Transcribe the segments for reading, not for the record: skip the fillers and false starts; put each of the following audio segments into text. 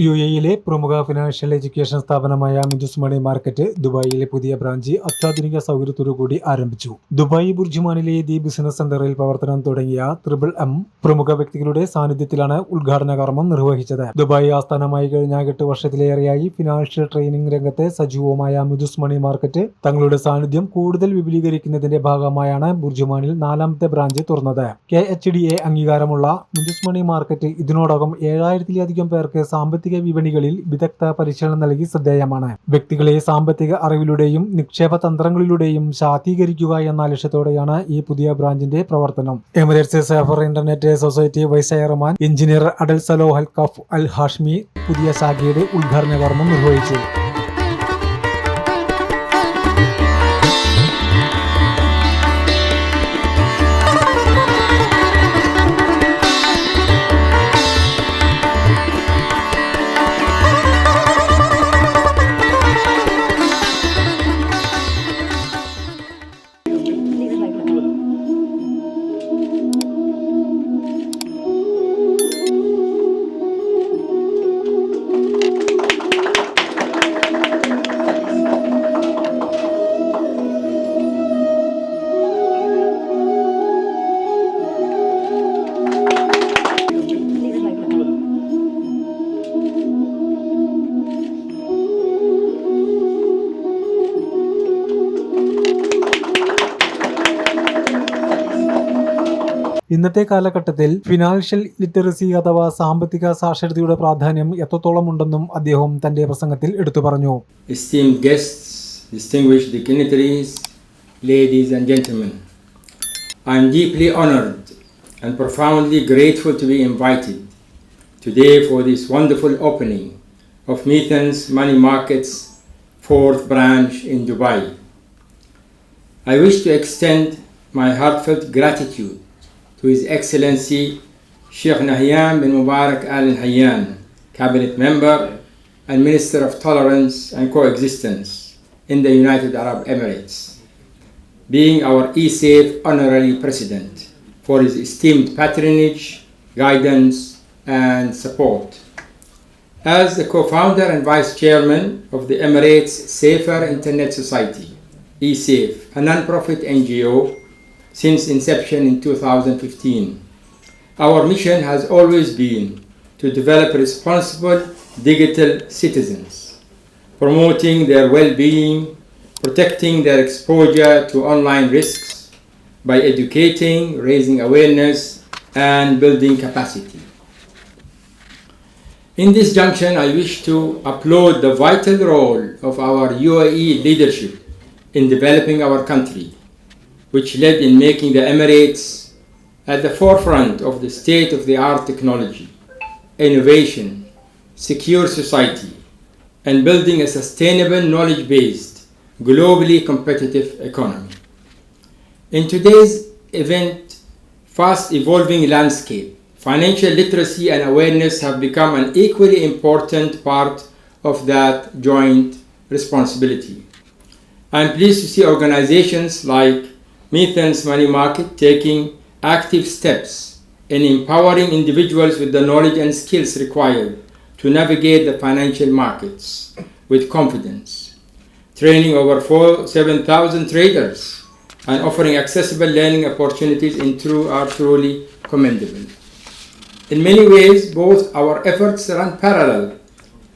യുഎഇയിലെ പ്രമുഖ financial education സ്ഥാപനമായ മിന്റസ് money market ദുബായിലെ പുതിയ ബ്രാഞ്ച് അത്യാധുനിക സൗകര്യത്തോടുകൂടി ആരംഭിച്ചു. ദുബായ് ബുർജുമാനിലെ ദി ബിസിനസ് സെന്ററിൽ പ്രവർത്തനം തുടങ്ങിയ MMM പ്രമുഖ വ്യക്തികളുടെ സാന്നിധ്യത്തിലാണ് ഉദ്ഘാടന കർമ്മം നിർവഹിച്ചത്. ദുബായ് ആസ്ഥാനമായി കഴിഞ്ഞ 8 വർഷത്തിലേറെയായി ഫിനാൻഷ്യൽ ട്രെയിനിംഗ് രംഗത്ത് സജീവമായ മിന്റസ് മണി മാർക്കറ്റ് തങ്ങളുടെ സാന്നിധ്യം കൂടുതൽ വിപുലീകരിക്കുന്നതിന്റെ ഭാഗമായാണ് ബുർജുമാനിൽ 4ാമത്തെ ബ്രാഞ്ച് തുറന്നത്. KHDA അംഗീകാരമുള്ള മിന്റസ് മണി മാർക്കറ്റ് ഇതിനോടകം 7000-ലധികം പേർക്ക് സാമ്പത്തിക വിപണികളിൽ വിദഗ്ധ പരിശീലനം നൽകി ശ്രദ്ധേയമാണ്. വ്യക്തികളെ സാമ്പത്തിക അറിവിലൂടെയും നിക്ഷേപ തന്ത്രങ്ങളിലൂടെയും ശാക്തീകരിക്കുക എന്ന ലക്ഷ്യത്തോടെയാണ് ഈ പുതിയ ബ്രാഞ്ചിന്റെ പ്രവർത്തനം. Emirates safer internet society vice chairman engineer Adel സലോ ഹൽക്കഫ് അൽ ഹാഷ്മി പുതിയ ശാഖയുടെ ഉദ്ഘാടന കർമ്മം നിർവഹിച്ചു. ഇന്നത്തെ കാലഘട്ടത്തിൽ ഫിനാൻഷ്യൽ ലിറ്ററസി അഥവാ സാമ്പത്തിക സാക്ഷരതയുടെ പ്രാധാന്യം എത്രത്തോളം ഉണ്ടെന്നും അദ്ദേഹം തന്റെ പ്രസംഗത്തിൽ എടുത്തു പറഞ്ഞു. Esteemed guests, distinguished dignitaries, ladies and gentlemen, I am deeply honored and profoundly grateful to be invited today for this wonderful opening of Mithans Money Market's 4th branch in Dubai. I wish to extend my heartfelt gratitude to His Excellency Sheikh Nahyan bin Mubarak Al Nahyan, Cabinet Member and Minister of Tolerance and Coexistence in the United Arab Emirates, being our ESAFE Honorary President, for his esteemed patronage, guidance and support. As the co-founder and vice chairman of the Emirates Safer Internet Society, ESAFE, a non-profit NGO, since inception in 2015. Our mission has always been to develop responsible digital citizens, promoting their well-being, protecting their exposure to online risks by educating, raising awareness, and building capacity. In this junction, I wish to applaud the vital role of our UAE leadership in developing our country, which led in making the Emirates at the forefront of the state-of-the-art technology, innovation, secure society, and building a sustainable, knowledge-based, globally competitive economy. In today's event, fast-evolving landscape, financial literacy and awareness have become an equally important part of that joint responsibility. I am pleased to see organizations like Mithans Money Market taking active steps in empowering individuals with the knowledge and skills required to navigate the financial markets with confidence, training over 7,000 traders and offering accessible learning opportunities are truly commendable. In many ways, both our efforts run parallel.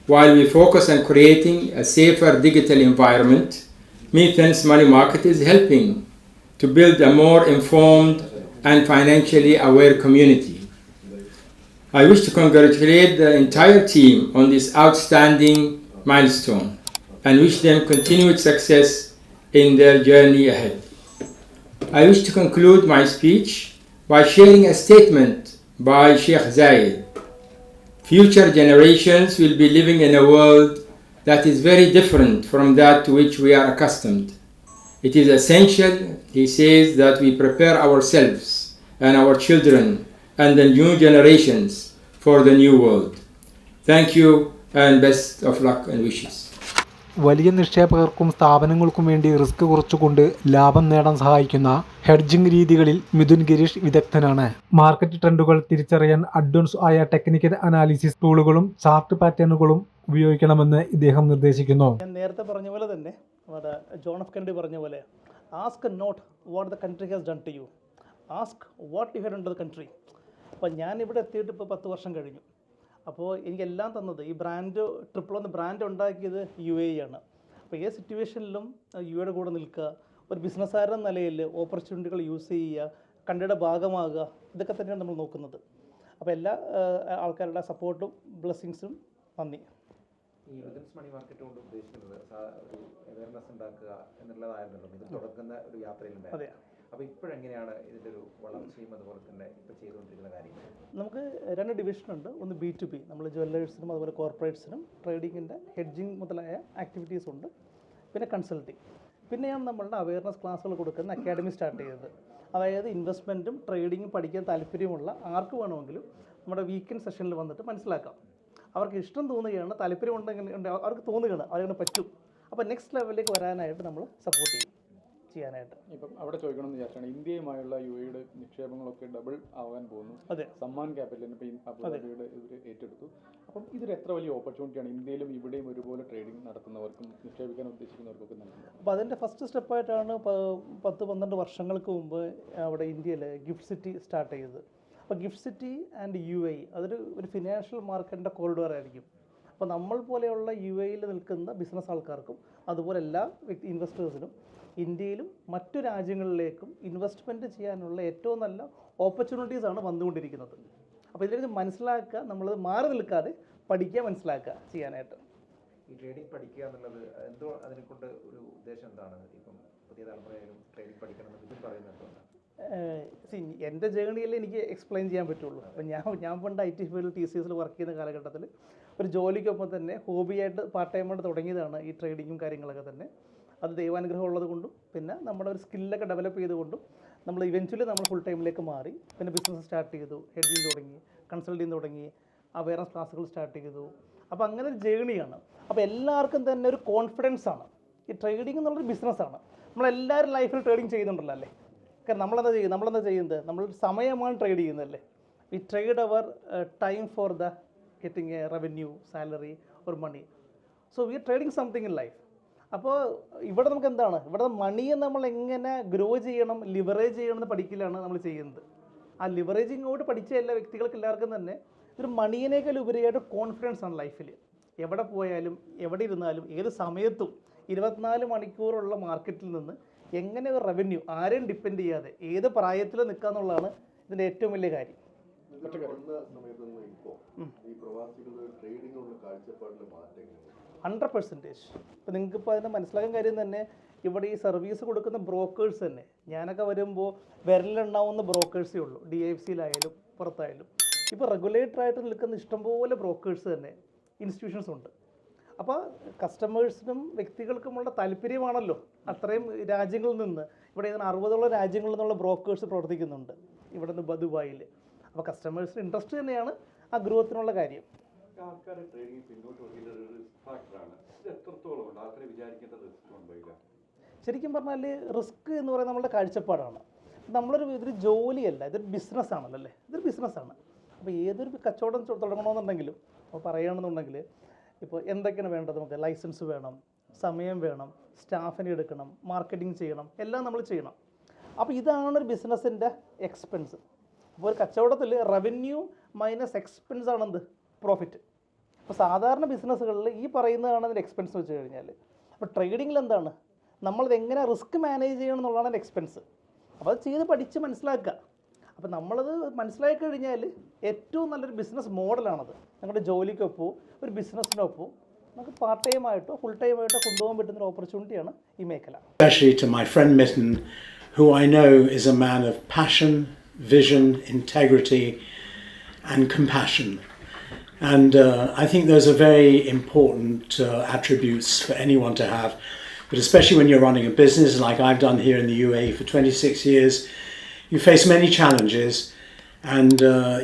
While we focus on creating a safer digital environment, Mithans Money Market is helping to build a more informed and financially aware community. I wish to congratulate the entire team on this outstanding milestone and wish them continued success in their journey ahead. I wish to conclude my speech by sharing a statement by Sheikh Zayed. Future generations will be living in a world that is very different from that to which we are accustomed. It is essential, he says, that we prepare ourselves and our children and the new generations for the new world. Thank you and best of luck and wishes. വലിയ നിക്ഷേപകർക്കും സ്ഥാപനങ്ങൾക്കും വേണ്ടി risk കുറച്ചുകൊണ്ട് ലാഭം നേടാൻ സഹായിക്കുന്ന hedging രീതികളിൽ Mithun Girish വിദഗ്ധനാണ്. Market ട്രെൻഡുകൾ തിരിച്ചറിയാൻ അഡ്വാൻസ് ആയ ടെക്നിക്കൽ അനാലിസിസ് ടൂളുകളും ചാർട്ട് പാറ്റേണുകളും ഉപയോഗിക്കണമെന്ന് ഇദ്ദേഹം നിർദ്ദേശിക്കുന്നു. ഞാൻ നേരത്തെ പറഞ്ഞ പോലെ തന്നെ ജോൺ എഫ് കെന്നഡി പറഞ്ഞ പോലെ ask not what the country has done to you, ask what you have done to the country. അപ്പോൾ ഞാനിവിടെ എത്തിയിട്ട് ഇപ്പോൾ 10 വർഷം കഴിഞ്ഞു. അപ്പോൾ എനിക്കെല്ലാം തന്നത് ഈ ബ്രാൻഡ് ട്രിപ്പിളൊന്ന് ബ്രാൻഡ് ഉണ്ടാക്കിയത് UAE ആണ്. അപ്പോൾ ഏത് സിറ്റുവേഷനിലും UAEയുടെ കൂടെ നിൽക്കുക, ഒരു ബിസിനസ്സുകാരൻ നിലയിൽ ഓപ്പർച്യൂണിറ്റികൾ യൂസ് ചെയ്യുക, കൺട്രിയുടെ ഭാഗമാകുക, ഇതൊക്കെ തന്നെയാണ് നമ്മൾ നോക്കുന്നത്. അപ്പോൾ എല്ലാ ആൾക്കാരുടെ സപ്പോർട്ടും ബ്ലെസ്സിങ്സും നന്ദി. ഈ മിഥുൻസ് മണി മാർക്കറ്റ് കൊണ്ട് ഉദ്ദേശിക്കുന്നത് ഒരു അവയർനെസ് ഉണ്ടാക്കുക എന്നുള്ളതായിരുന്നല്ലോ ഇത് തുടങ്ങുന്ന ഒരു യാത്രയിലുണ്ടായിരുന്നു. അതെ. അപ്പോൾ ഇപ്പോഴെങ്ങനെയാണ് ഇതിൻ്റെ ഒരു വളർച്ചയും അതുപോലെ തന്നെ ഇപ്പോൾ ചെയ്തുകൊണ്ടിരിക്കുന്ന കാര്യങ്ങൾ? നമുക്ക് 2 ഡിവിഷനുണ്ട്. ഒന്ന് B2B, നമ്മൾ ജ്വല്ലേഴ്സിനും അതുപോലെ കോർപ്പറേറ്റ്സിനും ട്രേഡിങ്ങിൻ്റെ ഹെഡ്ജിങ് മുതലായ ആക്ടിവിറ്റീസ് ഉണ്ട്. പിന്നെ കൺസൾട്ടിങ്. പിന്നെയാണ് നമ്മളുടെ അവയർനെസ് ക്ലാസ്സുകൾ കൊടുക്കുന്ന അക്കാഡമി സ്റ്റാർട്ട് ചെയ്തത്. അതായത് ഇൻവെസ്റ്റ്മെൻറ്റും ട്രേഡിങ്ങും പഠിക്കാൻ താല്പര്യമുള്ള ആർക്ക് വേണമെങ്കിലും നമ്മുടെ വീക്കെൻഡ് സെഷനിൽ വന്നിട്ട് മനസ്സിലാക്കാം. അവർക്ക് ഇഷ്ടം തോന്നുകയാണ്, താല്പര്യമുണ്ടെങ്കിൽ അവർക്ക് തോന്നുകയാണ് അവരങ്ങനെ പറ്റും. അപ്പോൾ നെക്സ്റ്റ് ലെവലിലേക്ക് വരാനായിട്ട് നമ്മൾ സപ്പോർട്ട് ചെയ്യാനായിട്ട്. ഇപ്പം അവിടെ ചോദിക്കണമെന്ന് വിചാരിച്ചാണ്, ഇന്ത്യയുമായുള്ള UAEയുടെ നിക്ഷേപങ്ങളൊക്കെ ഡബിൾ ആവാൻ പോകുന്നു. അതെ. സമ്മാൻ ക്യാപിറ്റലിന് ഇപ്പോൾ അബുദാബിയുടെ ഇവർ ഏറ്റെടുത്തു. അപ്പം ഇതൊരു എത്ര വലിയ ഓപ്പർച്യൂണിറ്റിയാണ് ഇന്ത്യയിലും ഇവിടെയും ഒരുപോലെ ട്രേഡിംഗ് നടത്തുന്നവർക്കും നിക്ഷേപിക്കാൻ ഉദ്ദേശിക്കുന്നവർക്കൊക്കെ നൽകുന്നത്? അപ്പോൾ അതിൻ്റെ ഫസ്റ്റ് സ്റ്റെപ്പായിട്ടാണ് 10-12 വർഷങ്ങൾക്ക് മുമ്പ് അവിടെ ഇന്ത്യയിൽ ഗിഫ്റ്റ് സിറ്റി സ്റ്റാർട്ട് ചെയ്തത്. അപ്പോൾ ഗിഫ്റ്റ് സിറ്റി ആൻഡ് UAE അതൊരു ഫിനാൻഷ്യൽ മാർക്കറ്റിൻ്റെ കോറിഡോർ ആയിരിക്കും. അപ്പോൾ നമ്മൾ പോലെയുള്ള UAEയിൽ നിൽക്കുന്ന ബിസിനസ് ആൾക്കാർക്കും അതുപോലെ എല്ലാ ഇൻവെസ്റ്റേഴ്സിനും ഇന്ത്യയിലും മറ്റു രാജ്യങ്ങളിലേക്കും ഇൻവെസ്റ്റ്മെൻറ്റ് ചെയ്യാനുള്ള ഏറ്റവും നല്ല ഓപ്പർച്യൂണിറ്റീസാണ് വന്നുകൊണ്ടിരിക്കുന്നത്. അപ്പോൾ ഇതിലേക്ക് മനസ്സിലാക്കുക, നമ്മളത് മാറി നിൽക്കാതെ പഠിക്കുക, മനസ്സിലാക്കുക ചെയ്യാനായിട്ട്. ഈ ട്രേഡിംഗ് പഠിക്കുക എന്നുള്ളത് എന്തോ അതിനെക്കൊണ്ട് ഒരു ഉദ്ദേശം എന്താണ്? ഇപ്പം പുതിയ തലമുറയിലും ട്രേഡിംഗ് പഠിക്കണം എന്ന് പറയുന്നത് എന്തുകൊണ്ടാണ്? എൻ്റെ ജേണിയിൽ എനിക്ക് എക്സ്പ്ലെയിൻ ചെയ്യാൻ പറ്റുള്ളൂ. അപ്പോൾ ഞാൻ പണ്ട് IT ഫീൽഡിൽ TCSൽ വർക്ക് ചെയ്യുന്ന കാലഘട്ടത്തിൽ ഒരു ജോലിക്കൊപ്പം തന്നെ ഹോബിയായിട്ട് പാർട്ട് ടൈമായിട്ട് തുടങ്ങിയതാണ് ഈ ട്രേഡിങ്ങും കാര്യങ്ങളൊക്കെ തന്നെ. അത് ദൈവാനുഗ്രഹം ഉള്ളത് കൊണ്ടും പിന്നെ നമ്മുടെ ഒരു സ്കില്ലൊക്കെ ഡെവലപ്പ് ചെയ്തുകൊണ്ടും നമ്മൾ ഇവൻച്വലി നമ്മൾ ഫുൾ ടൈമിലേക്ക് മാറി. പിന്നെ ബിസിനസ് സ്റ്റാർട്ട് ചെയ്തു, ഹെഡ്ജിങ് തുടങ്ങി, കൺസൾട്ടിങ് തുടങ്ങി, അവയർനെസ് ക്ലാസ്സുകൾ സ്റ്റാർട്ട് ചെയ്തു. അപ്പോൾ അങ്ങനെ ഒരു ജേണിയാണ്. അപ്പോൾ എല്ലാവർക്കും തന്നെ ഒരു കോൺഫിഡൻസ് ആണ്. ഈ ട്രേഡിംഗ് എന്നുള്ളൊരു ബിസിനസ്സാണ്. നമ്മളെല്ലാവരും ലൈഫിൽ ട്രേഡിംഗ് ചെയ്യുന്നുണ്ടല്ലോ അല്ലേ? കാരണം നമ്മളെന്താ ചെയ്യുന്നത്? നമ്മൾ സമയമാണ് ട്രേഡ് ചെയ്യുന്നതല്ലേ. We trade our time for the getting a revenue, salary or money. So we are trading something in life. അപ്പോൾ ഇവിടെ നമുക്ക് എന്താണ്, ഇവിടെ മണിയെ നമ്മൾ എങ്ങനെ ഗ്രോ ചെയ്യണം, ലിവറേജ് ചെയ്യണം എന്ന് പഠിക്കലാണ് നമ്മൾ ചെയ്യുന്നത്. ആ ലിവറേജിങ്ങോട്ട് പഠിച്ച എല്ലാ വ്യക്തികൾക്ക് എല്ലാവർക്കും തന്നെ ഒരു മണിയേക്കാൾ ഉപരിയായിട്ട് കോൺഫിഡൻസ് ആണ് ലൈഫിൽ. എവിടെ പോയാലും എവിടെ ഇരുന്നാലും ഏത് സമയത്തും 24 മണിക്കൂറുള്ള മാർക്കറ്റിൽ നിന്ന് എങ്ങനെ ഒരു റവന്യൂ ആരെയും ഡിപ്പെൻഡ് ചെയ്യാതെ ഏത് പ്രായത്തിൽ നിൽക്കുക എന്നുള്ളതാണ് ഇതിൻ്റെ ഏറ്റവും വലിയ കാര്യം. 100%. ഇപ്പോൾ നിങ്ങൾക്കിപ്പോൾ അതിനെ മനസ്സിലാക്കാൻ കാര്യം തന്നെ ഇവിടെ ഈ സർവീസ് കൊടുക്കുന്ന ബ്രോക്കേഴ്സ് തന്നെ, ഞാനൊക്കെ വരുമ്പോൾ വിരലുണ്ടാവുന്ന ബ്രോക്കേഴ്സേ ഉള്ളൂ. DIFCയിലായാലും പുറത്തായാലും. ഇപ്പോൾ റെഗുലേറ്ററായിട്ട് നിൽക്കുന്ന ഇഷ്ടംപോലെ ബ്രോക്കേഴ്സ് തന്നെ ഇൻസ്റ്റിറ്റ്യൂഷൻസ് ഉണ്ട്. അപ്പോൾ കസ്റ്റമേഴ്സിനും വ്യക്തികൾക്കുമുള്ള താല്പര്യമാണല്ലോ അത്രയും രാജ്യങ്ങളിൽ നിന്ന്. ഇവിടെ 60ഓളം രാജ്യങ്ങളിൽ നിന്നുള്ള ബ്രോക്കേഴ്സ് പ്രവർത്തിക്കുന്നുണ്ട് ഇവിടെ നിന്ന് ദുബായിൽ. അപ്പോൾ കസ്റ്റമേഴ്സിന് ഇൻട്രസ്റ്റ് തന്നെയാണ് ആ ഗ്രോത്തിനുള്ള കാര്യം. ശരിക്കും പറഞ്ഞാൽ റിസ്ക് എന്ന് പറയുന്നത് നമ്മളുടെ കാഴ്ചപ്പാടാണ്. ഇതൊരു ജോലിയല്ല, ഇതൊരു ബിസിനസ്സാണല്ലോ അല്ലേ? ഇതൊരു ബിസിനസ്സാണ്. അപ്പോൾ ഏതൊരു കച്ചവടം തുടങ്ങണമെന്നുണ്ടെങ്കിലും അപ്പോൾ പറയുകയാണെന്നുണ്ടെങ്കിൽ ഇപ്പോൾ എന്തൊക്കെയാണ് വേണ്ടത്? നമുക്ക് ലൈസൻസ് വേണം, സമയം വേണം, സ്റ്റാഫിനെ എടുക്കണം, മാർക്കറ്റിംഗ് ചെയ്യണം, എല്ലാം നമ്മൾ ചെയ്യണം. അപ്പോൾ ഇതാണ് ഒരു ബിസിനസ്സിൻ്റെ എക്സ്പെൻസ്. അപ്പോൾ ഒരു കച്ചവടത്തിൽ റവന്യൂ മൈനസ് എക്സ്പെൻസ് ആണെന്ത്? പ്രോഫിറ്റ്. അപ്പോൾ സാധാരണ ബിസിനസ്സുകളിൽ ഈ പറയുന്നതാണ് അതിൻ്റെ എക്സ്പെൻസ് വെച്ച് കഴിഞ്ഞാൽ. അപ്പോൾ ട്രേഡിങ്ങിൽ എന്താണ്? നമ്മളത് എങ്ങനെ റിസ്ക് മാനേജ് ചെയ്യണം എന്നുള്ളതാണ് അതിൻ്റെ എക്സ്പെൻസ്. അപ്പോൾ അത് ചെയ്ത് പഠിച്ച് മനസ്സിലാക്കുക. അപ്പോൾ നമ്മളത് മനസ്സിലാക്കി കഴിഞ്ഞാൽ ഏറ്റവും നല്ലൊരു ബിസിനസ് മോഡലാണത്. നിങ്ങളുടെ ജോലിക്കൊപ്പവും ഒരു ബിസിനസ്സിനൊപ്പവും നമുക്ക് പാർട്ട് ടൈം ആയിട്ടോ ഫുൾ ടൈം ആയിട്ടോ കൊണ്ടുപോകാൻ പറ്റുന്നൊരു ഓപ്പർച്യൂണിറ്റിയാണ് ഈ മേഖല. Especially to my friend Mitten, who I know is a man of passion, vision, integrity and compassion. And I think those are very important attributes for anyone to have. But especially when you're running a business like I've done here in the UAE for 26 years, you face many challenges and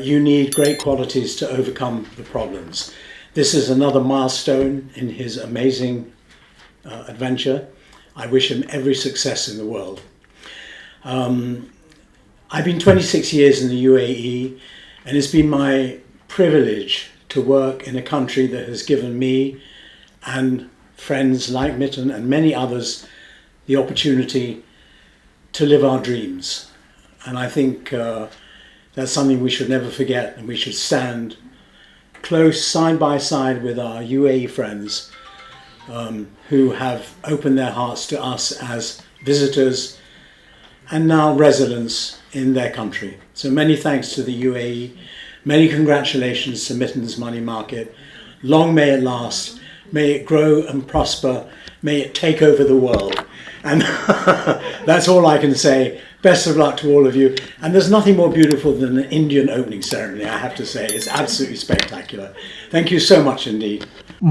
you need great qualities to overcome the problems. This is another milestone in his amazing adventure. I wish him every success in the world. I've been 26 years in the UAE, and it's been my privilege to work in a country that has given me and friends like Mitten and many others the opportunity to live our dreams. And I think that's something we should never forget, and we should stand close side by side with our UAE friends who have opened their hearts to us as visitors and now residents in their country. So many thanks to the UAE, many congratulations to Mitten's Money Market. Long may it last, may it grow and prosper, may it take over the world. And that's all I can say. Best of luck to all of you. And there's nothing more beautiful than an Indian opening ceremony, I have to say. It's absolutely spectacular. Thank you so much indeed.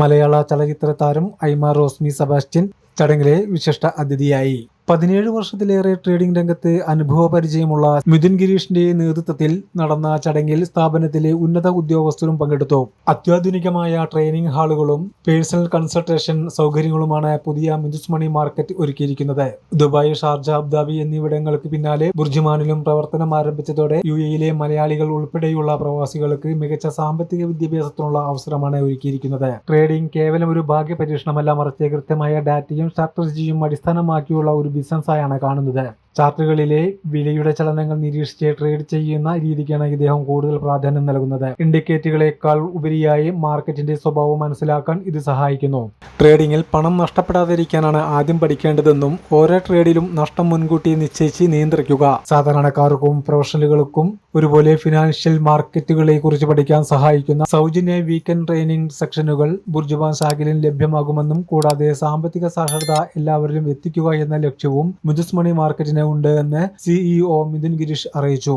മലയാള ചലച്ചിത്ര താരം Aima Rosmi Sebastian ചടങ്ങിലെ വിശിഷ്ട അതിഥിയായി. 17 വർഷത്തിലേറെ trading രംഗത്ത് അനുഭവ പരിചയമുള്ള മിഥുൻ ഗിരീഷിന്റെ നേതൃത്വത്തിൽ നടന്ന ചടങ്ങിൽ സ്ഥാപനത്തിലെ ഉന്നത ഉദ്യോഗസ്ഥരും പങ്കെടുത്തു. അത്യാധുനികമായ ട്രെയിനിങ് ഹാളുകളും പേഴ്സണൽ കൺസൾട്ടേഷൻ സൗകര്യങ്ങളുമാണ് പുതിയ മിഥുസ് മണി മാർക്കറ്റ് ഒരുക്കിയിരിക്കുന്നത്. ദുബായ്, ഷാർജ, അബുദാബി എന്നിവിടങ്ങൾക്ക് പിന്നാലെ ബുർജുമാനിലും പ്രവർത്തനം ആരംഭിച്ചതോടെ UAE-ലെ മലയാളികൾ ഉൾപ്പെടെയുള്ള പ്രവാസികൾക്ക് മികച്ച സാമ്പത്തിക വിദ്യാഭ്യാസത്തിനുള്ള അവസരമാണ് ഒരുക്കിയിരിക്കുന്നത്. ട്രേഡിംഗ് കേവലം ഒരു ഭാഗ്യ പരീക്ഷണമല്ല, മറിച്ച് കൃത്യമായ ഡാറ്റയും സ്ട്രാറ്റജിയും അടിസ്ഥാനമാക്കിയുള്ള ഒരു ബിസിനസ്സായാണ് കാണുന്നത്. ചാർട്ടുകളിലെ വിലയുടെ ചലനങ്ങൾ നിരീക്ഷിച്ച് ട്രേഡ് ചെയ്യുന്ന രീതിക്കാണ് ഇദ്ദേഹം കൂടുതൽ പ്രാധാന്യം നൽകുന്നത്. ഇൻഡിക്കേറ്ററുകളെക്കാൾ ഉപരിയായി മാർക്കറ്റിന്റെ സ്വഭാവം മനസ്സിലാക്കാൻ ഇത് സഹായിക്കുന്നു. ട്രേഡിംഗിൽ പണം നഷ്ടപ്പെടാതിരിക്കാനാണ് ആദ്യം പഠിക്കേണ്ടതെന്നും ഓരോ ട്രേഡിലും നഷ്ടം മുൻകൂട്ടി നിശ്ചയിച്ച് നിയന്ത്രിക്കുക. സാധാരണക്കാർക്കും പ്രൊഫഷണലുകൾക്കും ഒരുപോലെ ഫിനാൻഷ്യൽ മാർക്കറ്റുകളെ കുറിച്ച് പഠിക്കാൻ സഹായിക്കുന്ന സൗജന്യ വീക്കെൻഡ് ട്രെയിനിംഗ് സെക്ഷനുകൾ ബുർജുമാൻ ശാഖയിൽ ലഭ്യമാകുമെന്നും കൂടാതെ സാമ്പത്തിക സാക്ഷരത എല്ലാവരിലും എത്തിക്കുക എന്ന ലക്ഷ്യവും മിഥുസ് മണി മാർക്കറ്റിന് ഉണ്ട് എന്ന് CEO മിഥുൻ ഗിരീഷ് അറിയിച്ചു.